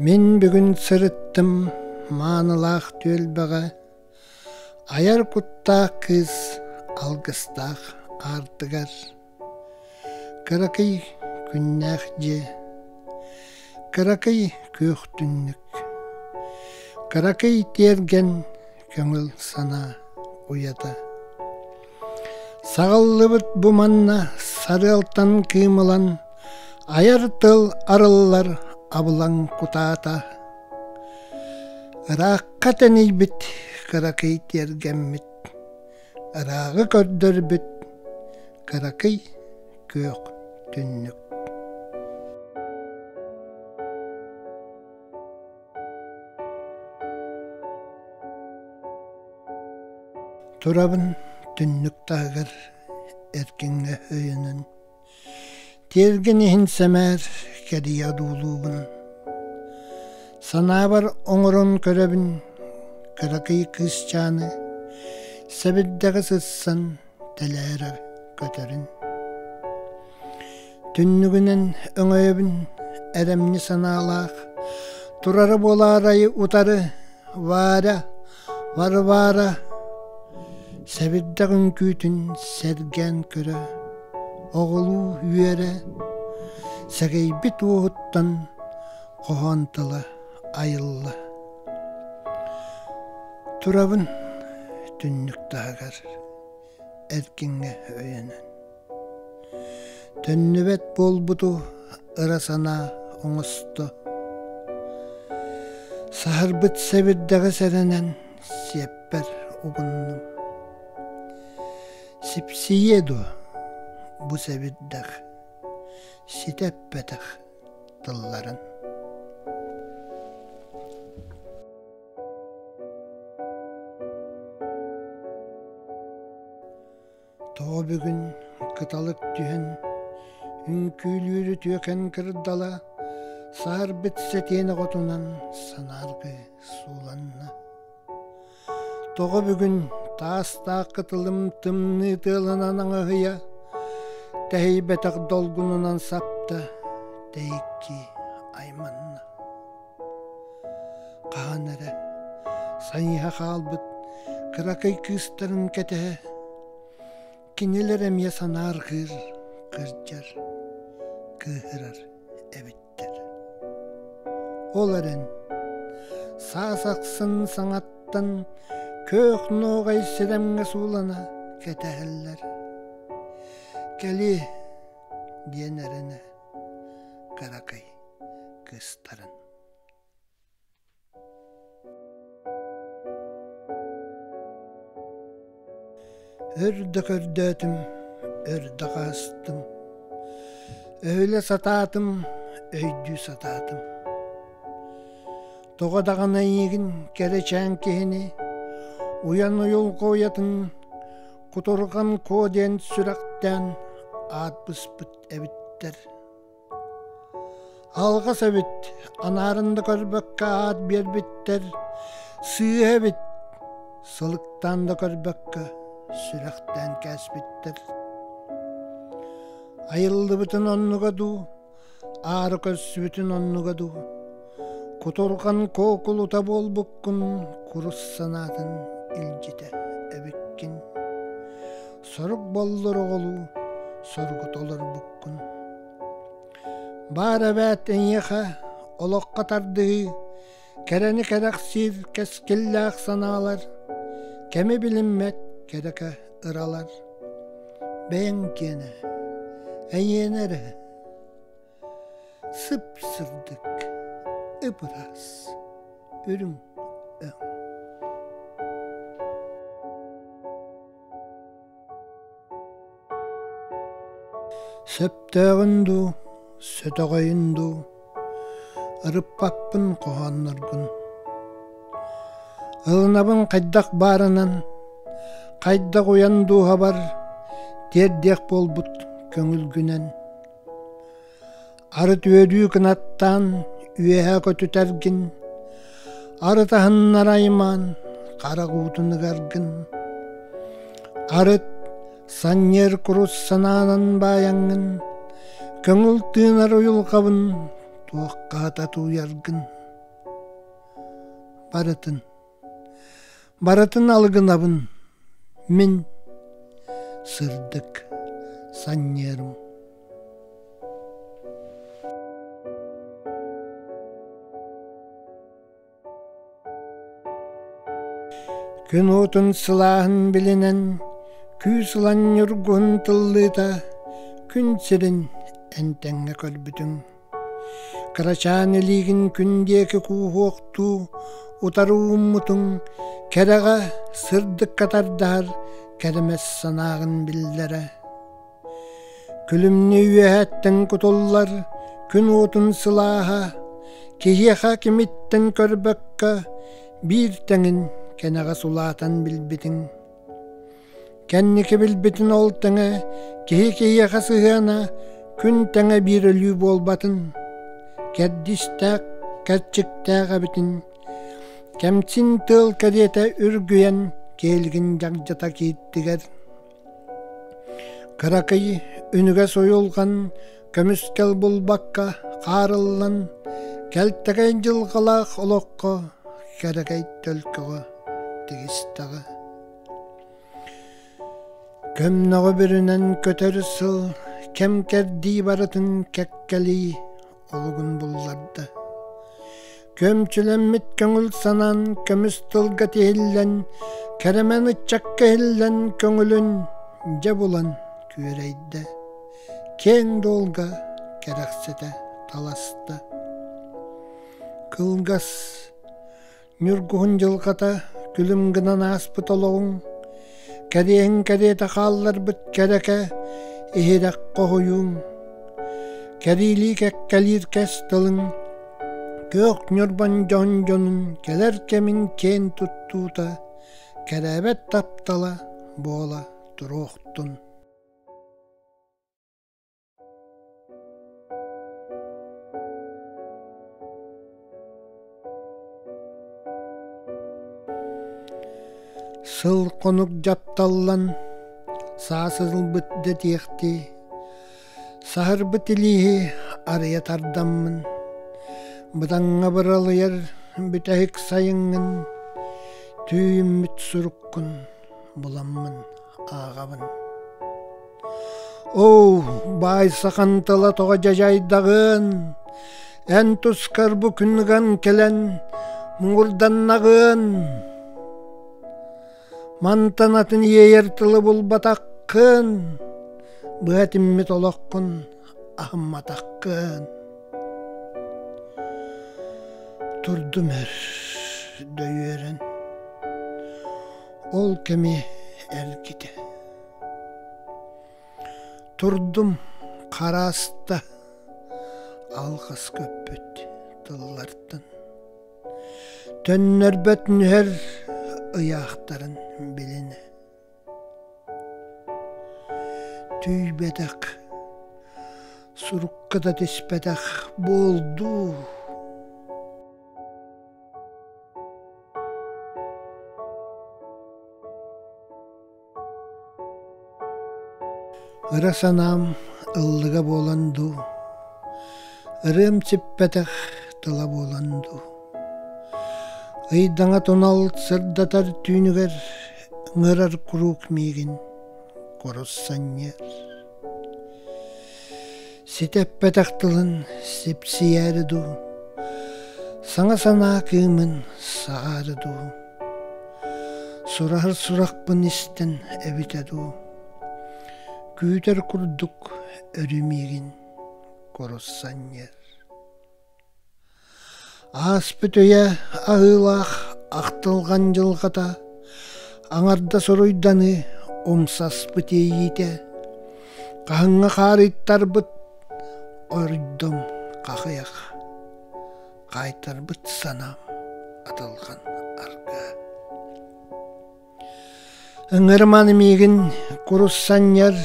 Мен бүгін сырыттым манылақ төлбіға, аяр құттақ кыз алғыстақ артығар. Кыракай күннәқ же, кыракай көк түннік, кыракай терген көңіл сана уята. Сағаллыбыт бұманна сары алтан кымылан, аяр тыл арылар абылан кутата. Ыраққа тәнейбіт, кыракай тергенміт, ырағы көрдірбіт, кыракай көк түннік. Турабын түннік тағыр әркеңе өйінін, тергенехін сәмәр кәді ядулуғын. Сана бар оңырын көрәбін, кыракай кыз чаны, сәбіддігі сыссан тәләрі көтерін. Түннігінен өңөйбін әрәмні саналақ, турары боларайы утары, вара, вара, сәбіддіғын күйтін сәрген көрі, оғылу үйері, сәгей бит оғыттан қоғантылы айылы. Турабын түннік тағар әркеңе өйенін. Түннібет болбуду ырасана оңысты. Сахарбыт сәбіддіғі сәрінен сеппер ұғынным. Сипсиеду bu seviddek, siteppetek dılların. Toğu bugün kıtalık tühen, ünkülürü tüken kırdala, sar bitsetiğini kotunan sanargı sulanna. Toğu bugün taasta kıtılım tımnı tığılanan ağıya, Тәйбәтәк долгунунан сапта тәйікки айманна. Қаған әрі, сайыға қалбыт, кыракай кыстарын кәтәе, кенелер әмия санар қыржар, кыхырар әбіттер. Ол әрін, сасақсын саңаттан, көк ноғай сірәмге сулана кәтәхіллер. Кәлі дейін әріні кыракай кыстарын. Өрді көрдетім, өрді қастым, өйлі сататым, өйді сататым. Тоғадағына егін кәречән кехіне, уян ұйыл қоятын, құтырған коден сүрақтен ат бұспыт әбіттер. Алғас әбіт, анарынды көрбөкке ат бербіттер, сүй әбіт, сылықтанды көрбөкке сүрақтен кәсбіттер. Айылды бүтін оннуға ду, ары көсі бүтін оннуға ду, құтырған кокулута бол бұққын, құрыс санатын илжеті әбіккін. Сорг боллар оғылу, соргут олар бұққын. Бар әбәт әнеға, олыққа тардығы, кәрәні кәрәқсир кәскелі ақсаналар, кәмі біліммәт кәрәкі ыралар. Бәйін кені, әйенәрі, сып-сырдық, ұпырас, үрім өң. Сөптәғінду, сөтіғайынду, ұрыппаппын қоғанныргын. Ұлынабын қайдақ барынан, қайдақ ояндуға бар, тердек болбұт көңілгінен. Арыт өдүү кынаттан, үйәе көті тәргін, арытағыннар айман, қарағутыны кәргін. Арыт саннер құрус сананан баяңын, көңіл тыынар ойыл қабын, туаққа тату яргын. баратын алгынабын мен сырдык саннерым. Күн отын сылағын білінен, күй сылан юргун тыллыта, күн сирин әнтәңе көрбүтүң. Карачан элигин күндеки кууокту, утарууммутуң, кереға сырдык катардар, керемес санағын билдере. Күлімні үйәттен кутуллар, күн отын сылаға, кехеха кемиттен көрбөккө, бир тәңін кенеға сулатан билбитиң. Кәннеке билбитин ол тәңе, кехеха сыгана, күн тәңе бир өлі болбатын. Кәддістәк, кәтчіктәк әбітін, кәмтсин тыл кәдеті үргүйен келгін жағжата кейттігер. Қарақай үніге сойылған көміскел бұлбаққа қарылан, кәлттәген жылғалақ олыққа, кәрәгей төлкіға тегістігі. Көмнағы бірінен көтері сыл, кәм кәрді барытын кәккәлі, олығын бұлларды. Көмчілеммет көңіл санан, көміс тылға тейіллен, кәрімен ұтчаққа хіллен көңілін же бұлан көрейді. Кең долға керексеті таласты. Кылғас, нүргуғын жылғата, күлім гынан аспыт олығын, кәрейін кәреті қаллар бұт кәрәкі, ехерек қоғыюң. Кәрили кәккәлір кәстілін, көк нүрбан жон-жонын, келер кемін кен тұттуыта, кәрәбәт таптала бола тұруқтын. Сыл қонық жапталлан, сасызыл бүтді текті, сахыр бітілігі ария тардаммын, бұдаңға бұралыяр бүтәйік сайыңын, түйім мүт сұрыққын бұламмын ағабын. Оу, бай сақантала тоға жажайдағын, ән тұскар бұ күніган келен мұңырданнағын, мантанатын ейертілі бұл батаққын, бұғатыммет олаққын, ахымматаққын. Тұрдым әр дөйерін, ол кеме әргеді. Тұрдым қараста, алғас көппет тыллардың. Төннер бөтін әр ұяқтарын біліні. Түйбедік, сұрыққыда теспедік болду. Ырасанам ыллыға боланду, ырым цеппедік тыла боланду. Ыйдаңа тонал сырдатар түйінігер, ыңырар құрук мейгін. Коросаннер. Сетеппетақтылын сепсиярыду, саңа сана кымын сағарыду, сұрар сұрақпын істен әбітеду, күйтер күрдік өрімеген коросаннер. Аспыт өйе ағылақ ақтылған жылғата, аңарда сұройданы омсас бұт ейіте, қағыңа қарыттар бұт, ордым қақияқ, қайтар бұт санам атылған арға. Үңірманы мегін құрыссанер,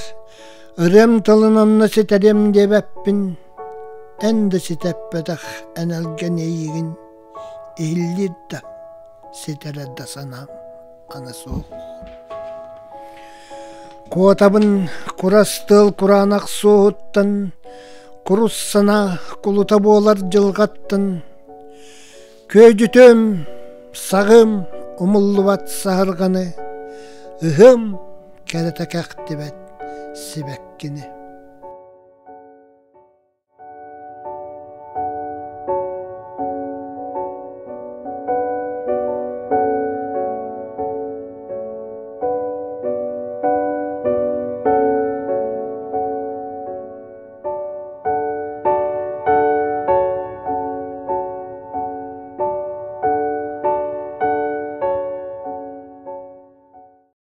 үрем тылын онна сетәрем деп әппін, әнді сетәппәдіқ әнәлген ейігін, елдерді сетәрәді санам аны соқ. Котабын курастыл куранақ соғыттын, Құруссана құлыта болар жылғаттын, көжітім сағым умуллубат сарганы, ыхым кәрәтәкәк дебет сибәккини.